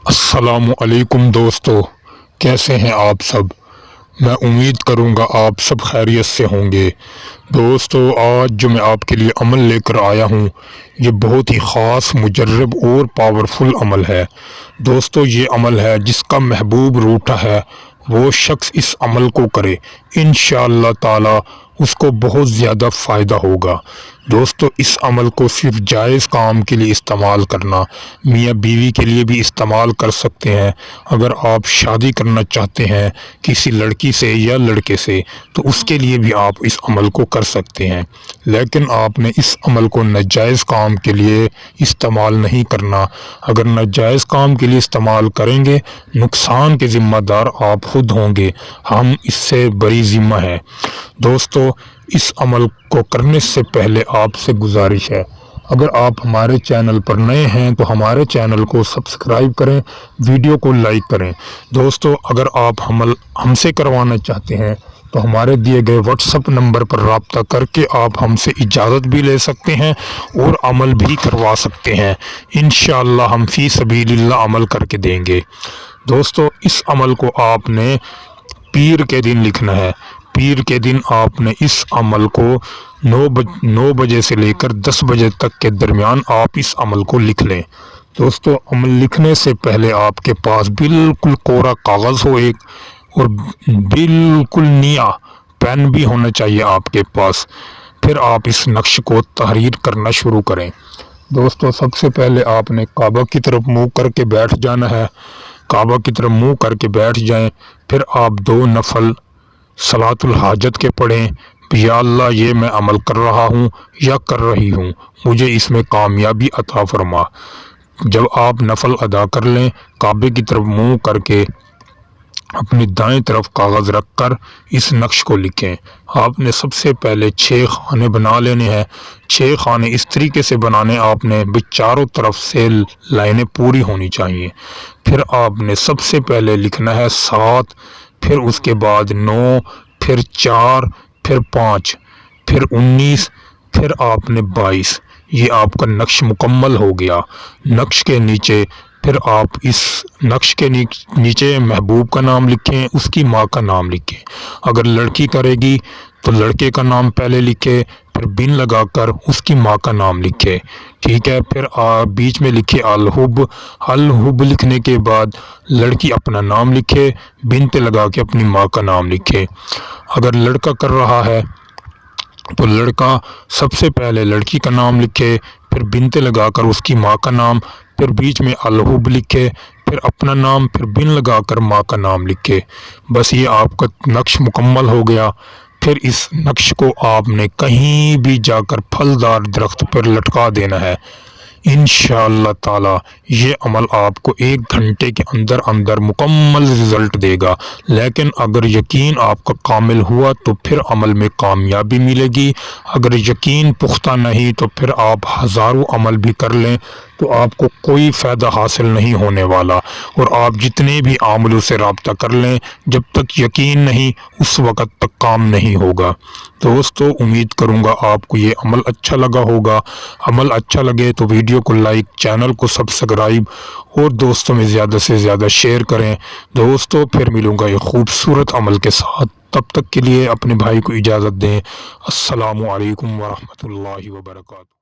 अस्सलामु अलैकुम दोस्तों, कैसे हैं आप सब। मैं उम्मीद करूंगा आप सब खैरियत से होंगे। दोस्तों, आज जो मैं आपके लिए अमल लेकर आया हूं, ये बहुत ही ख़ास, मुजर्रब और पावरफुल अमल है। दोस्तों, ये अमल है जिसका महबूब रूठा है वो शख्स इस अमल को करे, इंशाअल्लाह ताला उसको बहुत ज़्यादा फ़ायदा होगा। दोस्तों, इस अमल को सिर्फ जायज़ काम के लिए इस्तेमाल करना, मियाँ बीवी के लिए भी इस्तेमाल कर सकते हैं। अगर आप शादी करना चाहते हैं किसी लड़की से या लड़के से तो उसके लिए भी आप इस अमल को कर सकते हैं, लेकिन आपने इस अमल को नाजायज़ काम के लिए इस्तेमाल नहीं करना। अगर नाजायज़ काम के लिए इस्तेमाल करेंगे, नुकसान के ज़िम्मेदार आप खुद होंगे, हम इससे बरी ज़िम्मा है। दोस्तों, इस अमल को करने से पहले आपसे गुजारिश है, अगर आप हमारे चैनल पर नए हैं तो हमारे चैनल को सब्सक्राइब करें, वीडियो को लाइक करें। दोस्तों, अगर आप हमसे करवाना चाहते हैं तो हमारे दिए गए व्हाट्सएप नंबर पर रब्ता करके आप हमसे इजाज़त भी ले सकते हैं और अमल भी करवा सकते हैं। इंशाअल्लाह हम फी सबीलिल्लाह अमल करके देंगे। दोस्तों, इस अमल को आपने पीर के दिन लिखना है। पीर के दिन आपने इस अमल को 9 बजे से लेकर 10 बजे तक के दरमियान आप इस अमल को लिख लें। दोस्तों, अमल लिखने से पहले आपके पास बिल्कुल कोरा कागज़ हो एक, और बिल्कुल नया पेन भी होना चाहिए आपके पास। फिर आप इस नक्श को तहरीर करना शुरू करें। दोस्तों, सबसे पहले आपने काबा की तरफ मुँह करके बैठ जाना है। काबा की तरफ मुँह करके बैठ जाएं। फिर आप 2 नफल सलातुल हाजत के पढ़ें। या अल्लाह, ये मैं अमल कर रहा हूँ या कर रही हूँ, मुझे इसमें कामयाबी अता फरमा। जब आप नफल अदा कर लें, काबे की तरफ मुँह करके अपनी दाएं तरफ कागज़ रखकर इस नक्श को लिखें। आपने सबसे पहले 6 खाने बना लेने हैं। 6 खाने इस तरीके से बनाने, आपने भी चारों तरफ से लाइनें पूरी होनी चाहिए। फिर आपने सबसे पहले लिखना है 7, फिर उसके बाद 9, फिर 4, फिर 5, फिर 19, फिर आपने 22। ये आपका नक्श मुकम्मल हो गया। नक्श के नीचे फिर आप इस नक्श के नीचे महबूब का नाम लिखें, उसकी माँ का नाम लिखें। अगर लड़की करेगी तो लड़के का नाम पहले लिखे, फिर बिन लगाकर उसकी माँ का नाम लिखे। ठीक है। फिर बीच में लिखे अल-हुब। अल-हुब लिखने के बाद लड़की अपना नाम लिखे, बिनते लगा के अपनी माँ का नाम लिखे। अगर लड़का कर रहा है तो लड़का सबसे पहले लड़की का नाम लिखे, फिर बिनते लगाकर उसकी माँ का नाम, फिर बीच में अल-हुब लिखे, फिर अपना नाम, फिर बिन लगाकर माँ का नाम लिखे। बस ये आपका नक्श मुकम्मल हो गया। फिर इस नक्श को आपने कहीं भी जाकर फलदार दरख्त पर लटका देना है। इंशाअल्लाह ताला ये अमल आपको 1 घंटे के अंदर अंदर मुकम्मल रिज़ल्ट देगा। लेकिन अगर यकीन आपका कामिल हुआ तो फिर अमल में कामयाबी मिलेगी। अगर यकीन पुख्ता नहीं तो फिर आप हज़ारों अमल भी कर लें तो आपको कोई फ़ायदा हासिल नहीं होने वाला। और आप जितने भी आमलों से रब्ता कर लें, जब तक यकीन नहीं उस वक़्त तक काम नहीं होगा। दोस्तों, उम्मीद करूँगा आपको ये अमल अच्छा लगा होगा। अमल अच्छा लगे तो वीडियो को लाइक, चैनल को सब्सक्राइब और दोस्तों में ज़्यादा से ज़्यादा शेयर करें। दोस्तों, फिर मिलूँगा एक खूबसूरत अमल के साथ। तब तक के लिए अपने भाई को इजाज़त दें। अस्सलामु अलैकुम व रहमतुल्लाहि व बरकातहू।